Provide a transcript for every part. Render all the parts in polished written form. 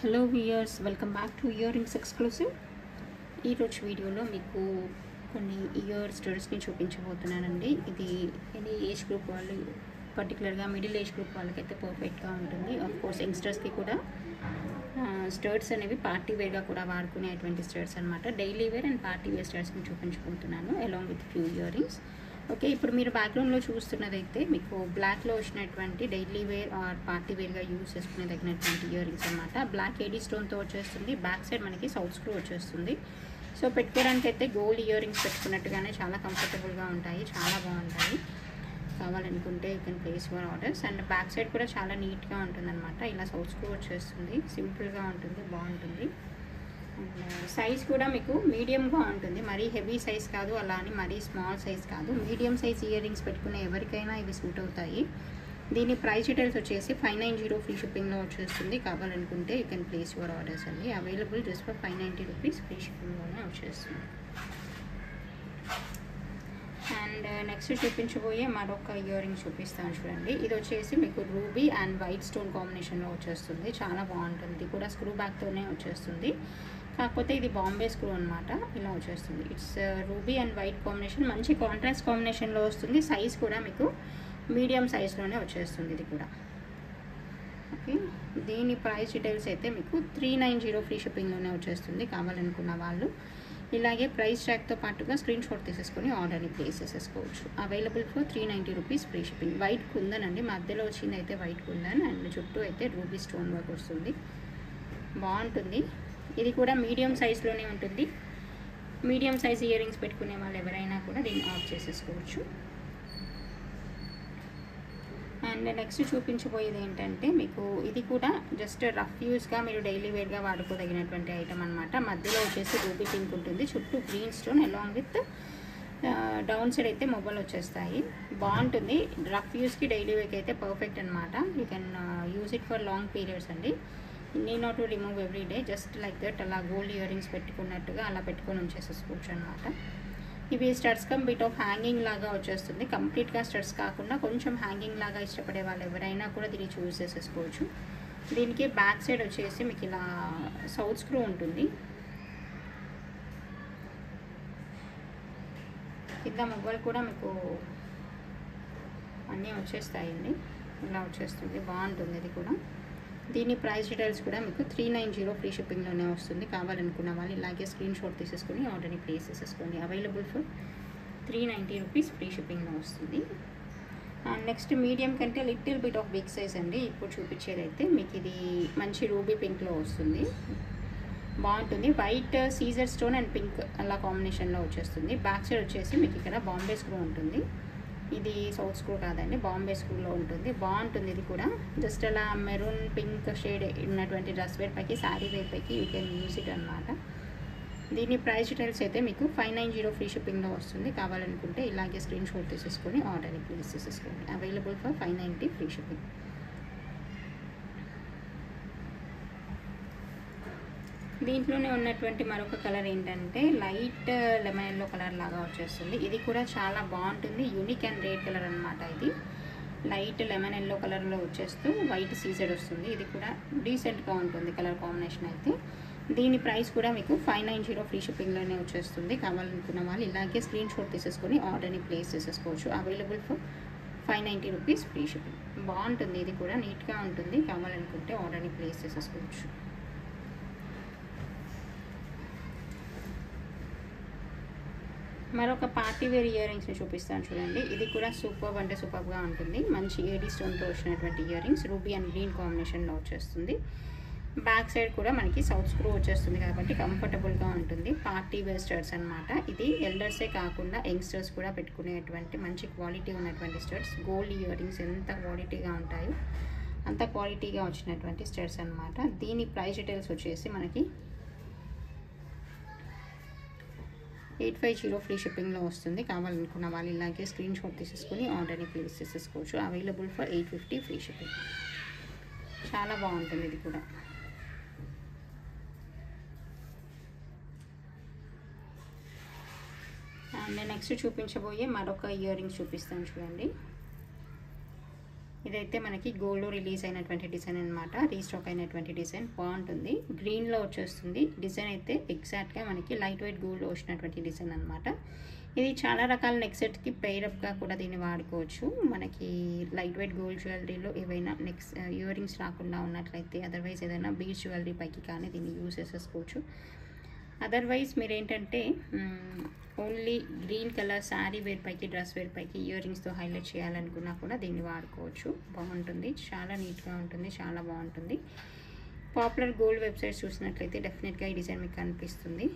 Hello viewers, welcome back to ear rings exclusive. ఈరోజు వీడియోలో మీకు కొన్ని ఇయర్ స్టడ్స్ని చూపించబోతున్నానండి. ఇది ఎనీ ఏజ్ గ్రూప్ వాళ్ళు, పర్టికులర్గా మిడిల్ ఏజ్ గ్రూప్ వాళ్ళకైతే పర్ఫెక్ట్గా ఉంటుంది. ఆఫ్ కోర్స్ యంగ్స్టర్స్కి కూడా స్టడ్స్ అనేవి పార్టీ వేర్గా కూడా వాడుకునేటువంటి స్టడ్స్ అనమాట. Daily wear and party wear స్టడ్స్ని చూపించబోతున్నాను along with few earrings. Okay, ఇప్పుడు మీరు బ్యాక్గ్రౌండ్లో చూస్తున్నదైతే మీకు బ్లాక్లో వచ్చినటువంటి డైలీ వేర్ ఆర్ పార్టీ వేర్గా యూజ్ చేసుకునే తగినటువంటి ఇయర్ రింగ్స్ అనమాట. బ్లాక్ ఏడీ స్టోన్తో వచ్చేస్తుంది. బ్యాక్ సైడ్ మనకి సౌత్ స్క్రూ వచ్చేస్తుంది. సో పెట్టుకోవడానికి అయితే గోల్డ్ ఇయర్ రింగ్స్ పెట్టుకున్నట్టుగానే చాలా కంఫర్టబుల్గా ఉంటాయి, చాలా బాగుంటాయి. కావాలనుకుంటే you can place your orders. And back side కూడా చాలా నీట్గా ఉంటుంది అనమాట. ఇలా సౌత్ స్క్రూ వచ్చేస్తుంది, సింపుల్గా ఉంటుంది, బాగుంటుంది. అండ్ సైజ్ కూడా మీకు మీడియంగా ఉంటుంది, మరీ హెవీ సైజ్ కాదు, అలా అని మరీ స్మాల్ సైజ్ కాదు. మీడియం సైజ్ ఇయర్ రింగ్స్ పెట్టుకునే ఎవరికైనా ఇవి సూట్ అవుతాయి. దీని ప్రైస్ డీటెయిల్స్ వచ్చేసి 590 ఫ్రీ షిప్పింగ్లో వచ్చేస్తుంది. కావాలనుకుంటే you can place your orders అండి. Available just for 590 rupees free షిప్పింగ్లోనే వచ్చేస్తుంది. అండ్ నెక్స్ట్ చూపించబోయే మరొక ఇయర్ రింగ్ చూపిస్తాను చూడండి. ఇది వచ్చేసి మీకు రూబీ అండ్ వైట్ స్టోన్ కాంబినేషన్లో వచ్చేస్తుంది. చాలా బాగుంటుంది. ఇది కూడా స్క్రూ బ్యాక్తోనే వచ్చేస్తుంది, కాకపోతే ఇది బాంబే స్క్రూ అనమాట. ఇలా వచ్చేస్తుంది. It's ruby and white combination, మంచి కాంట్రాస్ట్ కాంబినేషన్లో వస్తుంది. సైజ్ కూడా మీకు మీడియం సైజ్లోనే వచ్చేస్తుంది ఇది కూడా. ఓకే, దీని ప్రైస్ డీటెయిల్స్ అయితే మీకు 390 ఫ్రీ షిప్పింగ్లోనే వచ్చేస్తుంది. కావాలనుకున్న వాళ్ళు ఇలాగే ప్రైస్ ట్యాగ్తో పాటుగా స్క్రీన్ షాట్ తీసేసుకొని ఆర్డర్ని ప్లేస్ చేసేసుకోవచ్చు. Available for 390 rupees free shipping. White kundan అండి, మధ్యలో వచ్చింది అయితే వైట్ కుందన్ అండ్ చుట్టూ అయితే రూబీ స్టోన్ వర్క్ వస్తుంది. బాగుంటుంది. ఇది కూడా మీడియం సైజ్లోనే ఉంటుంది. మీడియం సైజ్ ఇయర్ రింగ్స్ పెట్టుకునే వాళ్ళు ఎవరైనా కూడా దీన్ని ఆఫ్ చేసేసుకోవచ్చు. అండ్ నెక్స్ట్ చూపించబోయేది ఏంటంటే మీకు ఇది కూడా జస్ట్ రఫ్ యూస్గా మీరు డైలీ వేర్గా వాడుకోదగినటువంటి ఐటమ్ అనమాట. మధ్యలో వచ్చేసి రూబీ పింక్ ఉంటుంది, చుట్టూ green stone along with down side అయితే మొబైల్ వచ్చేస్తాయి. బాగుంటుంది. రఫ్ యూస్కి డైలీ వేర్కి అయితే పర్ఫెక్ట్ అనమాట. You can use it for long periods అండి. Need not to remove every day, just like that అలా గోల్డ్ ఇయర్ రింగ్స్ పెట్టుకున్నట్టుగా అలా పెట్టుకొని ఉంచేసేసుకోవచ్చు అనమాట. ఇవి studs come bit of hanging లాగా వచ్చేస్తుంది. కంప్లీట్గా స్టడ్స్ కాకుండా కొంచెం హ్యాంగింగ్ లాగా ఇష్టపడే వాళ్ళు ఎవరైనా కూడా దీన్ని చూస్ చేసేసుకోవచ్చు. దీనికి బ్యాక్ సైడ్ వచ్చేసి మీకు ఇలా సౌత్ స్క్రూ ఉంటుంది. కింద మొబైల్ కూడా మీకు అన్నీ వచ్చేస్తాయండి. ఇలా వచ్చేస్తుంది, బాగుంటుంది ఇది కూడా. దీని ప్రైస్ డీటెయిల్స్ కూడా మీకు 390 ఫ్రీ షిప్పింగ్లోనే వస్తుంది. కావాలనుకున్న వాళ్ళు ఇలాగే స్క్రీన్ షాట్ తీసేసుకొని ఆర్డర్ని ప్లేస్ చేసేసుకోండి. అవైలబుల్ ఫర్ 390 రూపీస్ ఫ్రీ షిప్పింగ్లో వస్తుంది. అండ్ నెక్స్ట్ మీడియం కంటే little bit of big size అండి. ఇప్పుడు చూపించేది అయితే మీకు ఇది మంచి రూబీ పింక్లో వస్తుంది. బాగుంటుంది. వైట్ సీజర్ స్టోన్ అండ్ పింక్ అలా కాంబినేషన్లో వచ్చేస్తుంది. బ్యాక్ సైడ్ వచ్చేసి మీకు ఇక్కడ బాంబే స్క్రూ ఉంటుంది. ఇది సౌత్ స్క్రూ కాదండి, బాంబే స్క్రూలో ఉంటుంది. బాగుంటుంది. ఇది కూడా జస్ట్ అలా మెరూన్ పింక్ షేడ్ ఉన్నటువంటి డ్రెస్ వేర్ పైకి, శారీ వేర్ పైకి యూ కెన్ యూజ్ ఇట్ అనమాట. దీని ప్రైస్ డీటెయిల్స్ అయితే మీకు 590 ఫ్రీ షిప్పింగ్లో వస్తుంది. కావాలనుకుంటే ఇలాగే స్క్రీన్ షాట్ తీసేసుకొని ఆర్డర్ని ప్లేస్ చేసేసుకోండి. Available for 590 free shipping. దీంట్లోనే ఉన్నటువంటి మరొక కలర్ ఏంటంటే లైట్ లెమన్ ఎల్లో కలర్ లాగా వచ్చేస్తుంది. ఇది కూడా చాలా బాగుంటుంది. యూనిక్ అండ్ రేర్ కలర్ అనమాట. ఇది లైట్ లెమన్ ఎల్లో కలర్లో వచ్చేస్తూ వైట్ సీజెడ్ వస్తుంది. ఇది కూడా డీసెంట్గా ఉంటుంది కలర్ కాంబినేషన్ అయితే. దీని ప్రైస్ కూడా మీకు 590 ఫ్రీ షిప్పింగ్లోనే వచ్చేస్తుంది. కావాలనుకున్న వాళ్ళు ఇలాగే స్క్రీన్ షాట్ తీసేసుకొని ఆర్డర్ని ప్లేస్ చేసేసుకోవచ్చు. Available for 590 rupees free shipping. బాగుంటుంది. ఇది కూడా నీట్గా ఉంటుంది. కావాలనుకుంటే ఆర్డర్ని ప్లేస్ చేసేసుకోవచ్చు. మరొక పార్టీ వేర్ ఇయర్ రింగ్స్ని చూపిస్తాను చూడండి. ఇది కూడా సూపర్ అంటే సూపర్గా ఉంటుంది. మంచి ఏడీ స్టోన్తో వచ్చినటువంటి ear rings, ruby and green కాంబినేషన్లో వచ్చేస్తుంది. బ్యాక్ సైడ్ కూడా మనకి సౌత్ స్క్రూ వచ్చేస్తుంది కాబట్టి కంఫర్టబుల్గా ఉంటుంది. పార్టీ వేర్ స్టడ్స్ అనమాట. ఇది ఎల్డర్సే కాకుండా యంగ్స్టర్స్ కూడా పెట్టుకునేటువంటి మంచి క్వాలిటీ ఉన్నటువంటి స్టడ్స్. గోల్డ్ ఇయర్ రింగ్స్ ఎంత క్వాలిటీగా ఉంటాయో అంత క్వాలిటీగా వచ్చినటువంటి స్టడ్స్ అనమాట. దీని ప్రైస్ డీటెయిల్స్ వచ్చేసి మనకి 850 ఫ్రీ షిప్పింగ్లో వస్తుంది. కావాలనుకున్న వాళ్ళు ఇలాగే స్క్రీన్ షాట్ తీసేసుకొని ఆర్డర్ని ప్లేస్ చేసేసుకోవచ్చు. Available for 850 free shipping. చాలా బాగుంటుంది ఇది కూడా. అండ్ నెక్స్ట్ చూపించబోయే మరొక ఇయర్ రింగ్స్ చూపిస్తాను చూడండి. ఇదైతే మనకి గోల్డ్లో రిలీజ్ అయినటువంటి డిజైన్ అనమాట, రీస్టాక్ అయినటువంటి డిజైన్. బాగుంటుంది, గ్రీన్లో వచ్చేస్తుంది. డిజైన్ అయితే ఎగ్జాక్ట్గా మనకి లైట్ వెయిట్ గోల్డ్లో వచ్చినటువంటి డిజైన్ అనమాట. ఇది చాలా రకాల నెక్ సెట్కి పెయిరప్గా కూడా దీన్ని వాడుకోవచ్చు. మనకి లైట్ వెయిట్ గోల్డ్ జ్యువెలరీలో ఏవైనా ఇయర్ రింగ్స్ రాకుండా ఉన్నట్లయితే, అదర్వైజ్ ఏదైనా బీడ్స్ జ్యువెలరీ పైకి కానీ దీన్ని యూజ్ చేసేసుకోవచ్చు. అదర్వైజ్ మీరేంటంటే only green colour sari wear పైకి, డ్రెస్ వేర్ పైకి ఇయర్ రింగ్స్తో హైలైట్ చేయాలనుకున్నా కూడా దీన్ని వాడుకోవచ్చు. బాగుంటుంది, చాలా నీట్గా ఉంటుంది, చాలా బాగుంటుంది. పాపులర్ గోల్డ్ వెబ్సైట్స్ చూసినట్లయితే డెఫినెట్గా ఈ డిజైన్ మీకు కనిపిస్తుంది.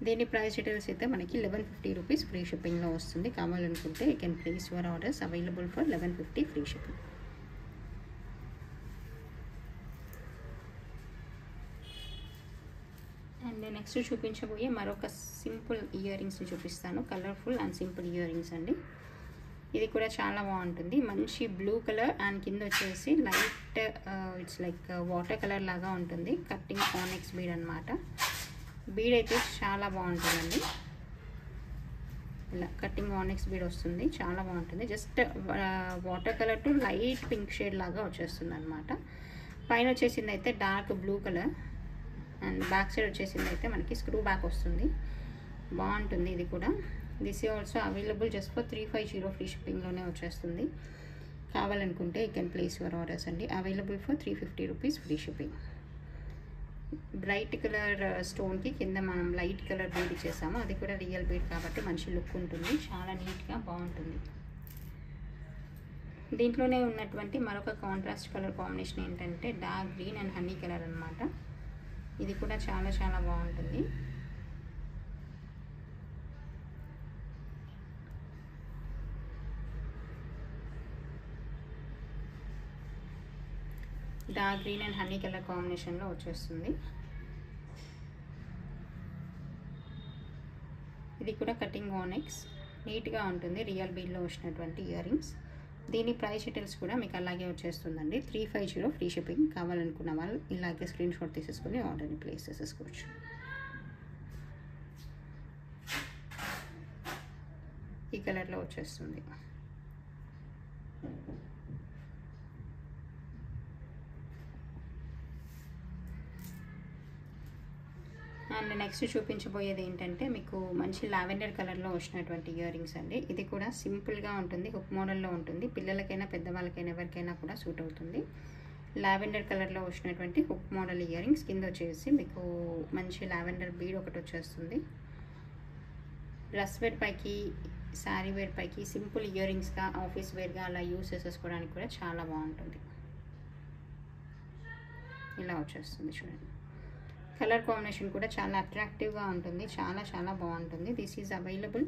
దీని ప్రైస్ డీటెయిల్స్ అయితే మనకి 1150 రూపీస్ ఫ్రీ షిప్పింగ్లో వస్తుంది. కావాలనుకుంటే you can place your orders, available for 1150 free shipping. And next చూపించబోయే మరొక సింపుల్ ఇయర్ రింగ్స్ని చూపిస్తాను. Colourful and simple earrings అండి. ఇది కూడా చాలా బాగుంటుంది. మంచి బ్లూ కలర్ అండ్ కింద వచ్చేసి light it's like water colour లాగా ఉంటుంది. కట్టింగ్ కానిక్స్ బీడ్ అనమాట. బీడ్ అయితే చాలా బాగుంటుందండి. ఇలా కట్టింగ్ ఆనిక్స్ బీడ్ వస్తుంది, చాలా బాగుంటుంది. Just water colour to light pink shade లాగా వచ్చేస్తుంది అనమాట. పైన వచ్చేసింది అయితే dark blue colour and back side వచ్చేసింది అయితే మనకి స్క్రూ బ్యాక్ వస్తుంది. బాగుంటుంది ఇది కూడా. This is also available just for 350 free షిప్పింగ్లోనే వచ్చేస్తుంది. కావాలనుకుంటే you can place your orders అండి. Available for 350 rupees free shipping. Bright colour స్టోన్కి కింద మనం లైట్ కలర్ బీడ్ ఇచ్చేసాము. అది కూడా రియల్ బీడ్ కాబట్టి మంచి లుక్ ఉంటుంది, చాలా నీట్గా బాగుంటుంది. దీంట్లోనే ఉన్నటువంటి మరొక కాంట్రాస్ట్ కలర్ కాంబినేషన్ ఏంటంటే dark green and honey colour అనమాట. ఇది కూడా చాలా చాలా బాగుంటుంది. Dark green and honey colour కాంబినేషన్లో వచ్చేస్తుంది. ఇది కూడా కటింగ్ ఆనిక్స్, నీట్గా ఉంటుంది. రియల్ బీడ్లో వచ్చినటువంటి ఇయర్ రింగ్స్. దీని ప్రైస్ డీటెయిల్స్ కూడా మీకు అలాగే వచ్చేస్తుందండి. 350 ఫ్రీ షిప్పింగ్. కావాలనుకున్న వాళ్ళు ఇలాగే స్క్రీన్ షాట్ తీసేసుకొని ఆర్డర్ని ప్లేస్ చేసేసుకోవచ్చు. ఈ కలర్లో వచ్చేస్తుంది. అండ్ నెక్స్ట్ చూపించబోయేది ఏంటంటే మీకు మంచి లావెండర్ కలర్లో వచ్చినటువంటి ఇయర్ రింగ్స్ అండి. ఇది కూడా సింపుల్గా ఉంటుంది, హుక్ మోడల్లో ఉంటుంది. పిల్లలకైనా పెద్దవాళ్ళకైనా ఎవరికైనా కూడా సూట్ అవుతుంది. లావెండర్ కలర్లో వచ్చినటువంటి హుక్ మోడల్ ఇయర్ రింగ్స్. కింద వచ్చేసి మీకు మంచి లావెండర్ బీడ్ ఒకటి వచ్చేస్తుంది. డ్రెస్ వేర్ పైకి, శారీ వేర్ పైకి సింపుల్ ఇయర్ రింగ్స్గా, ఆఫీస్ వేర్గా అలా యూస్ చేసేసుకోవడానికి కూడా చాలా బాగుంటుంది. ఇలా వచ్చేస్తుంది చూడండి. కలర్ కాంబినేషన్ కూడా చాలా అట్రాక్టివ్గా ఉంటుంది, చాలా చాలా బాగుంటుంది. This is available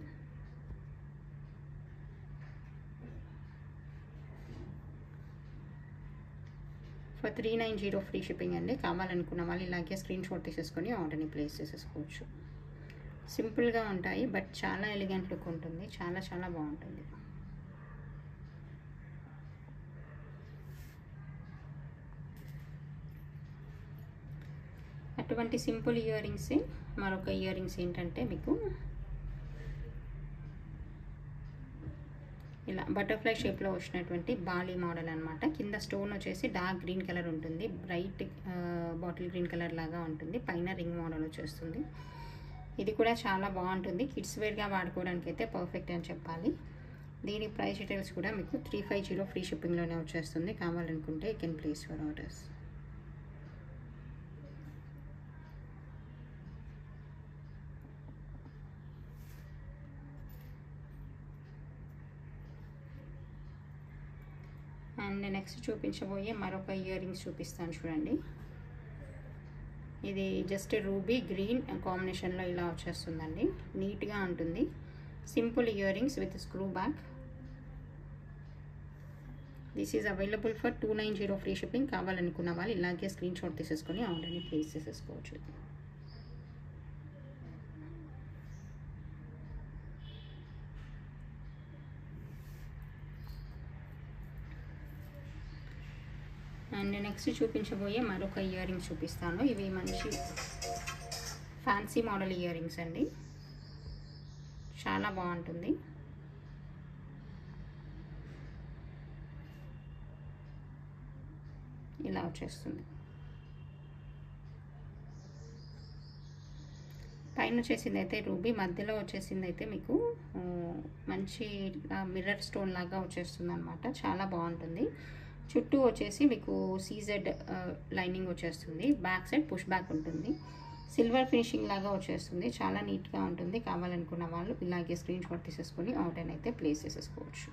for 390 free shipping అండి. కావాలనుకున్న వాళ్ళు ఇలాగే స్క్రీన్ షాట్ తీసేసుకొని ఆర్డర్ని ప్లేస్ చేసేసుకోవచ్చు. సింపుల్గా ఉంటాయి బట్ చాలా ఎలిగెంట్ లుక్ ఉంటుంది, చాలా చాలా బాగుంటుంది. అటువంటి సింపుల్ ఇయర్ రింగ్స్ మరొక ఇయర్ రింగ్స్ ఏంటంటే మీకు ఇలా బటర్ఫ్లై షేప్లో వచ్చినటువంటి బాలీ మోడల్ అనమాట. కింద స్టోన్ వచ్చేసి డార్క్ గ్రీన్ కలర్ ఉంటుంది, బ్రైట్ బాటిల్ గ్రీన్ కలర్ లాగా ఉంటుంది. పైన రింగ్ మోడల్ వచ్చేస్తుంది. ఇది కూడా చాలా బాగుంటుంది, కిడ్స్ వేర్గా వాడుకోవడానికి అయితే పర్ఫెక్ట్ అని చెప్పాలి. దీని ప్రైస్ డీటెయిల్స్ కూడా మీకు 350 ఫ్రీ షిప్పింగ్లోనే వచ్చేస్తుంది. కావాలనుకుంటే you can place your orders. And next చూపించబోయే మరొక ఇయర్ రింగ్స్ చూపిస్తాను చూడండి. ఇది జస్ట్ రూబీ గ్రీన్ కాంబినేషన్లో ఇలా వచ్చేస్తుందండి. నీట్గా ఉంటుంది. Simple ear rings with screw back. This is available for 290 free shipping. కావాలనుకున్న వాళ్ళు ఇలాగే స్క్రీన్ షాట్ తీసేసుకొని ఆర్డర్ని ప్లేస్ చేసేసుకోవచ్చు. అండ్ నెక్స్ట్ చూపించబోయే మరొక ఇయర్ రింగ్స్ చూపిస్తాను. ఇవి మంచి ఫ్యాన్సీ మోడల్ ఇయర్ రింగ్స్ అండి, చాలా బాగుంటుంది. ఇలా వచ్చేస్తుంది. పైన వచ్చేసింది అయితే రూబీ, మధ్యలో వచ్చేసింది అయితే మీకు మంచి మిర్రర్ స్టోన్ లాగా వచ్చేస్తుంది అనమాట. చాలా బాగుంటుంది. చుట్టూ వచ్చేసి మీకు సీజెడ్ లైనింగ్ వచ్చేస్తుంది. బ్యాక్ సైడ్ పుష్ బ్యాక్ ఉంటుంది. సిల్వర్ ఫినిషింగ్ లాగా వచ్చేస్తుంది. చాలా నీట్గా ఉంటుంది. కావాలనుకున్న వాళ్ళు ఇలాగే స్క్రీన్ షాట్ తీసేసుకొని ఆర్డర్ అయితే ప్లేస్ చేసేసుకోవచ్చు.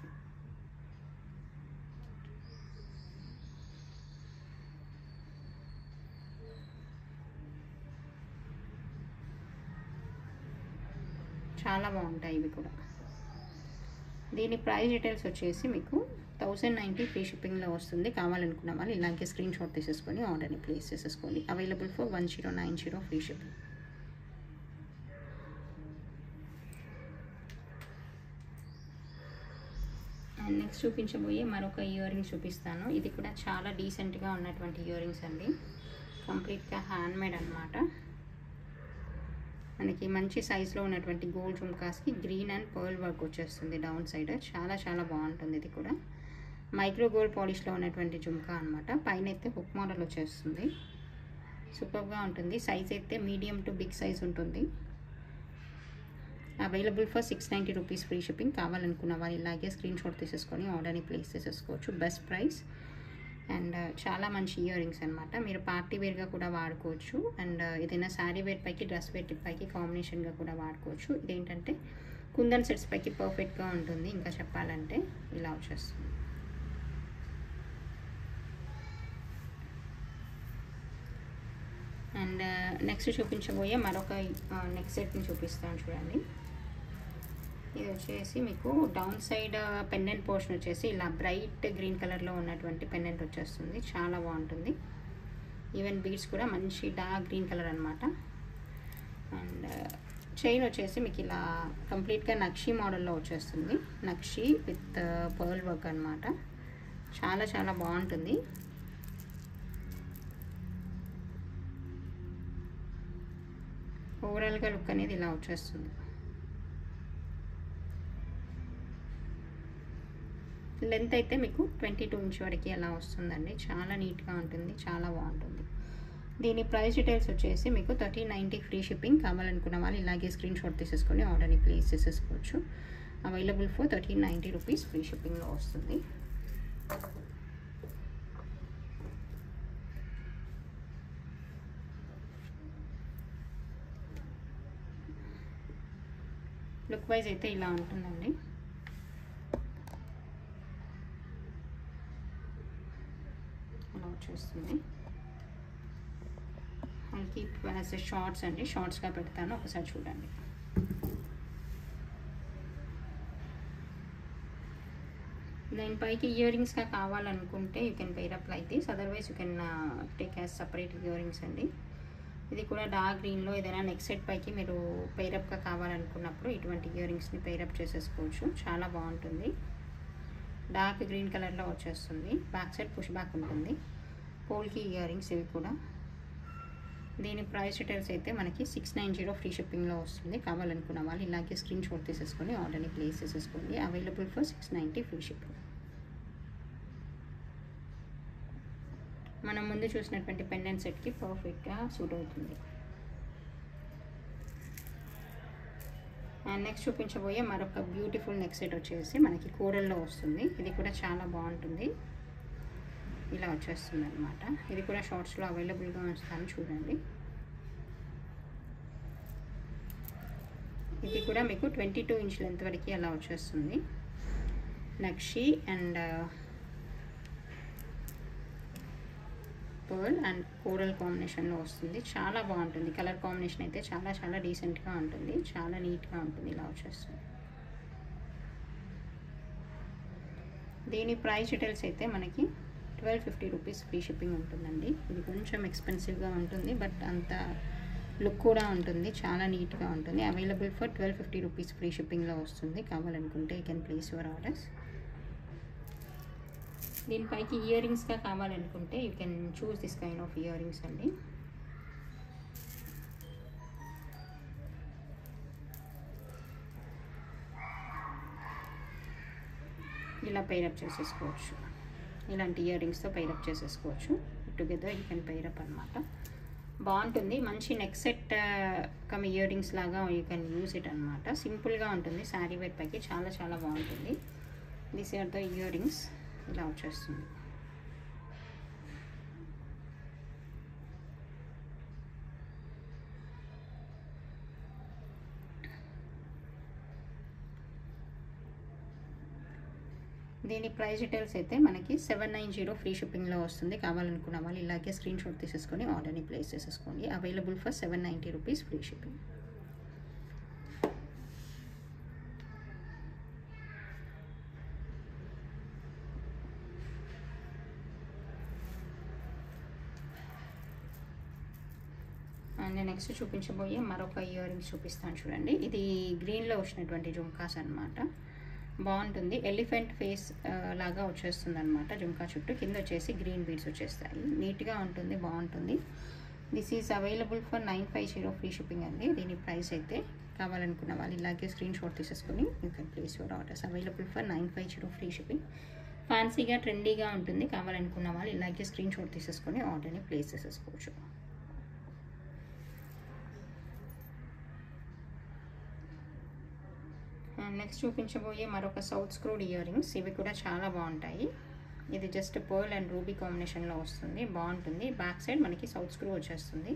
చాలా బాగుంటాయి ఇవి కూడా. దీని ప్రైస్ డీటెయిల్స్ వచ్చేసి మీకు 1090 ఫ్రీ షిప్పింగ్లో వస్తుంది. కావాలనుకున్న వాళ్ళు ఇలాగే స్క్రీన్ షాట్ తీసేసుకొని ఆర్డర్ని ప్లేస్ చేసేసుకోండి. Available for 1090 free shipping. And next చూపించబోయే మరొక ఇయర్ రింగ్స్ చూపిస్తాను. ఇది కూడా చాలా డీసెంట్గా ఉన్నటువంటి ఇయర్ రింగ్స్ అండి. కంప్లీట్గా హ్యాండ్మేడ్ అనమాట. మనకి మంచి సైజులో ఉన్నటువంటి గోల్డ్ జుమ్కాస్కి గ్రీన్ అండ్ పర్ల్ వర్క్ వచ్చేస్తుంది డౌన్ సైడ్. చాలా చాలా బాగుంటుంది. ఇది కూడా మైక్రో గోల్డ్ పాలిష్లో ఉన్నటువంటి జుమ్కా అనమాట. పైన అయితే హుక్ మోడల్ వచ్చేస్తుంది. సూపర్గా ఉంటుంది. సైజ్ అయితే మీడియం టు బిగ్ సైజ్ ఉంటుంది. Available for 690 rupees free shipping. కావాలనుకున్న వాళ్ళు ఇలాగే స్క్రీన్ షాట్ తీసేసుకొని ఆర్డర్ని ప్లేస్ చేసేసుకోవచ్చు. బెస్ట్ ప్రైస్ అండ్ చాలా మంచి ఇయర్ రింగ్స్ అనమాట. మీరు పార్టీ వేర్గా కూడా వాడుకోవచ్చు. అండ్ ఏదైనా శారీ వేర్ పైకి డ్రెస్ వేర్ పైకి కాంబినేషన్గా కూడా వాడుకోవచ్చు. ఇదేంటంటే కుందన్ సెట్స్ పైకి పర్ఫెక్ట్గా ఉంటుంది. ఇంకా చెప్పాలంటే ఇలా వచ్చేస్తుంది. అండ్ నెక్స్ట్ చూపించబోయే మరొక నెక్స్ట్ సెట్ని చూపిస్తాను చూడండి. ఇది వచ్చేసి మీకు డౌన్ సైడ్ పెండెంట్ పోర్షన్ వచ్చేసి ఇలా బ్రైట్ గ్రీన్ కలర్లో ఉన్నటువంటి పెండెంట్ వచ్చేస్తుంది. చాలా బాగుంటుంది. ఈవెన్ బీడ్స్ కూడా మంచి డార్క్ గ్రీన్ కలర్ అనమాట. అండ్ చైన్ వచ్చేసి మీకు ఇలా కంప్లీట్గా నక్షి మోడల్లో వచ్చేస్తుంది. నక్షి విత్ పర్ల్ వర్క్ అనమాట. చాలా చాలా బాగుంటుంది. ఓవరాల్గా లుక్ అనేది ఇలా వచ్చేస్తుంది. లెంత్ అయితే మీకు 22 ఇంచ్ వరకు అలా వస్తుందండి. చాలా నీట్గా ఉంటుంది. చాలా బాగుంటుంది. దీని ప్రైస్ డీటెయిల్స్ వచ్చేసి మీకు 1390 ఫ్రీ షిప్పింగ్. కావాలనుకున్న వాళ్ళు ఇలాగే స్క్రీన్ షాట్ తీసేసుకొని ఆర్డర్ని ప్లేస్ చేసేసుకోవచ్చు. అవైలబుల్ ఫర్ 1390 రూపీస్ ఫ్రీ షిప్పింగ్లో వస్తుంది. లుక్ వైజ్ అయితే ఇలా ఉంటుందండి. అలా వచ్చేస్తుంది. ఐల్ కీప్ యాజ్ షార్ట్స్ అండి. షార్ట్స్గా పెడతాను, ఒకసారి చూడండి. దీనిపైకి ఇయర్ రింగ్స్గా కావాలనుకుంటే you can pair up like this. Otherwise you can take as separate ear rings అండి. ఇది కూడా డార్క్ గ్రీన్లో ఏదైనా నెక్ సెట్ పైకి మీరు పెయిరప్గా కావాలనుకున్నప్పుడు ఇటువంటి ఇయర్ రింగ్స్ని పెయిరప్ చేసేసుకోవచ్చు. చాలా బాగుంటుంది. డార్క్ గ్రీన్ కలర్లో వచ్చేస్తుంది. బ్యాక్ సైడ్ పుష్ బ్యాక్ ఉంటుంది. పోల్కి ఇయర్ రింగ్స్ ఇవి కూడా. దీని ప్రైస్ డీటెయిల్స్ అయితే మనకి 690 ఫ్రీ షిప్పింగ్లో వస్తుంది. కావాలనుకున్న వాళ్ళు ఇలాగే స్క్రీన్ షాట్ తీసేసుకొని ఆర్డర్ని ప్లేస్ చేసేసుకోండి. Available for 690 free shipping. మనం ముందు చూసినటువంటి పెండెంట్ సెట్కి పర్ఫెక్ట్గా సూట్ అవుతుంది. అండ్ నెక్స్ట్ చూపించబోయే మరొక బ్యూటిఫుల్ నెక్ సెట్ వచ్చేసి మనకి కోరల్లో వస్తుంది. ఇది కూడా చాలా బాగుంటుంది. ఇలా వచ్చేస్తుంది అనమాట. ఇది కూడా షార్ట్స్లో అవైలబుల్గా ఉంచుతాను చూడండి. ఇది కూడా మీకు 22 ఇంచ్ లెంత్ వరకు అలా వచ్చేస్తుంది. నక్షి అండ్ పర్ల్ అండ్ కోరల్ కాంబినేషన్లో వస్తుంది. చాలా బాగుంటుంది. కలర్ కాంబినేషన్ అయితే చాలా చాలా డీసెంట్గా ఉంటుంది. చాలా నీట్గా ఉంటుంది. ఇలా వచ్చేస్తుంది. దీని ప్రైస్ డీటెయిల్స్ అయితే మనకి 1250 రూపీస్ ఫ్రీ షిప్పింగ్ ఉంటుందండి. ఇది కొంచెం ఎక్స్పెన్సివ్గా ఉంటుంది, బట్ అంత లుక్ కూడా ఉంటుంది. చాలా నీట్గా ఉంటుంది. అవైలబుల్ ఫర్ 1250 రూపీస్ ఫ్రీ షిప్పింగ్లో వస్తుంది. కావాలనుకుంటే you can place your orders. దీనిపైకి ఇయర్ రింగ్స్గా కావాలనుకుంటే you can choose this kind of earrings అండి. ఇలా పెయిరప్ చేసేసుకోవచ్చు. ఇలాంటి ఇయర్ రింగ్స్తో పెయిరప్ చేసేసుకోవచ్చు. Together you can pair up అనమాట. బాగుంటుంది. మంచి neck set come earrings లాగా యూ కెన్ యూజ్ ఇట్ అనమాట. సింపుల్గా ఉంటుంది. శారీ వేర్ పైకి చాలా చాలా బాగుంటుంది. This are the earrings. ఇలా వచ్చేస్తుంది. దీని ప్రైస్ డీటెయిల్స్ అయితే మనకి 790 ఫ్రీ షిప్పింగ్లో వస్తుంది. కావాలనుకున్న వాళ్ళు ఇలాగే స్క్రీన్ షాట్ తీసేసుకొని ఆర్డర్ని ప్లేస్ చేసేసుకోండి. Available for 790 rupees free shipping. And next చూపించబోయే మరొక ఇయర్ రింగ్స్ చూపిస్తాను చూడండి. ఇది గ్రీన్లో వచ్చినటువంటి జుమ్కాస్ అనమాట. బాగుంటుంది. ఎలిఫెంట్ ఫేస్ లాగా వచ్చేస్తుంది అనమాట. జుమ్కా చుట్టూ కింద వచ్చేసి గ్రీన్ బీడ్స్ వచ్చేస్తాయి. నీట్గా ఉంటుంది, బాగుంటుంది. This is available for 950 free shipping అండి. దీని ప్రైస్ అయితే కావాలనుకున్న వాళ్ళు ఇలాగే స్క్రీన్ షాట్ తీసేసుకొని you can place your orders. Available for 950 free shipping. ఫ్యాన్సీగా ట్రెండీగా ఉంటుంది. కావాలనుకున్న వాళ్ళు ఇలాగే స్క్రీన్ షాట్ తీసేసుకొని ఆర్డర్ని ప్లేస్ చేసేసుకోవచ్చు. నెక్స్ట్ చూపించబోయే మరొక సౌత్ స్క్రూడ్ ఇయర్ రింగ్స్. ఇవి కూడా చాలా బాగుంటాయి. ఇది జస్ట్ పర్ల్ అండ్ రూబీ కాంబినేషన్లో వస్తుంది. బాగుంటుంది. బ్యాక్ సైడ్ మనకి సౌత్ స్క్రూ వచ్చేస్తుంది.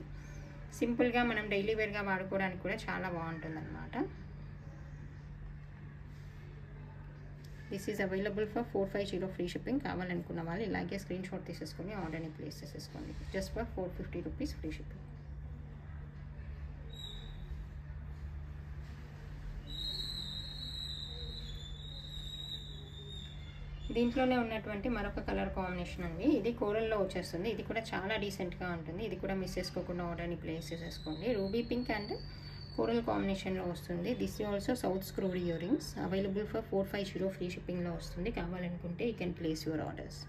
సింపుల్గా మనం డైలీ వేర్గా వాడుకోవడానికి కూడా చాలా బాగుంటుంది అనమాట. This is available for 450 free shipping. కావాలనుకున్న వాళ్ళు ఇలాగే స్క్రీన్ షాట్ తీసేసుకొని ఆర్డర్ని ప్లేస్ చేసేసుకోండి. Just for 450 rupees free shipping. దీంట్లోనే ఉన్నటువంటి మరొక కలర్ కాంబినేషన్ అండి. ఇది కోరల్లో వచ్చేస్తుంది. ఇది కూడా చాలా డీసెంట్గా ఉంటుంది. ఇది కూడా మిస్ చేసుకోకుండా ఆర్డర్ని ప్లేస్ చేసేసుకోండి. రూబీ పింక్ అండ్ కోరల్ కాంబినేషన్లో వస్తుంది. This is also south screw earrings. Available for 450 free షిప్పింగ్లో వస్తుంది. కావాలనుకుంటే you can place your orders.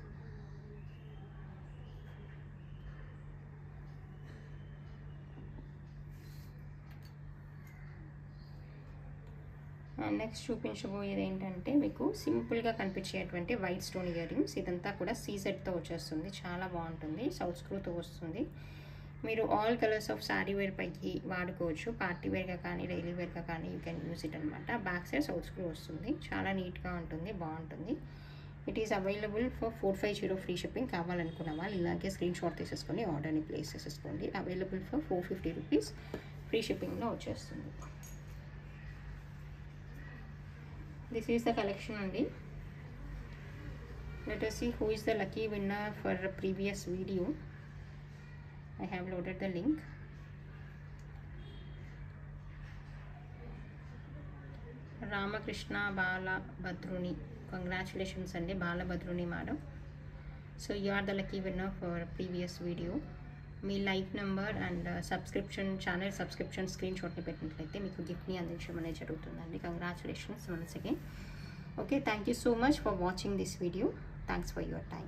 Next చూపించబోయేది ఏంటంటే మీకు సింపుల్గా కనిపించేటువంటి వైట్ స్టోన్ ఇయర్ రింగ్స్. ఇదంతా కూడా సీజెడ్తో వచ్చేస్తుంది. చాలా బాగుంటుంది. సౌత్ స్క్రూతో వస్తుంది. మీరు all colours of sari wear పైకి వాడుకోవచ్చు. పార్టీ వేర్గా కానీ డైలీ వేర్గా కానీ యూ కెన్ యూస్ ఇట్ అనమాట. బ్యాక్ సైడ్ సౌత్ స్క్రూ వస్తుంది. చాలా నీట్గా ఉంటుంది, బాగుంటుంది. It is available for 450 free shipping. కావాలనుకున్న వాళ్ళు ఇలాగే స్క్రీన్ షాట్ తీసేసుకొని ఆర్డర్ని ప్లేస్ చేసేసుకోండి. అవైలబుల్ ఫర్ 450 రూపీస్ ఫ్రీ షిప్పింగ్లో వచ్చేస్తుంది. This is the collection only. Let us see who is the lucky winner for the previous video. I have loaded the link. Ramakrishna Balabhadruni. Congratulations andi Balabhadruni madam. So you are the lucky winner for previous video. మీ like number and channel subscription screen షాట్ని పెట్టినట్లయితే మీకు గిఫ్ట్ని అందించడం అనేది జరుగుతుందండి. Congratulations once again. Okay, thank you so much for watching this video. Thanks for your time.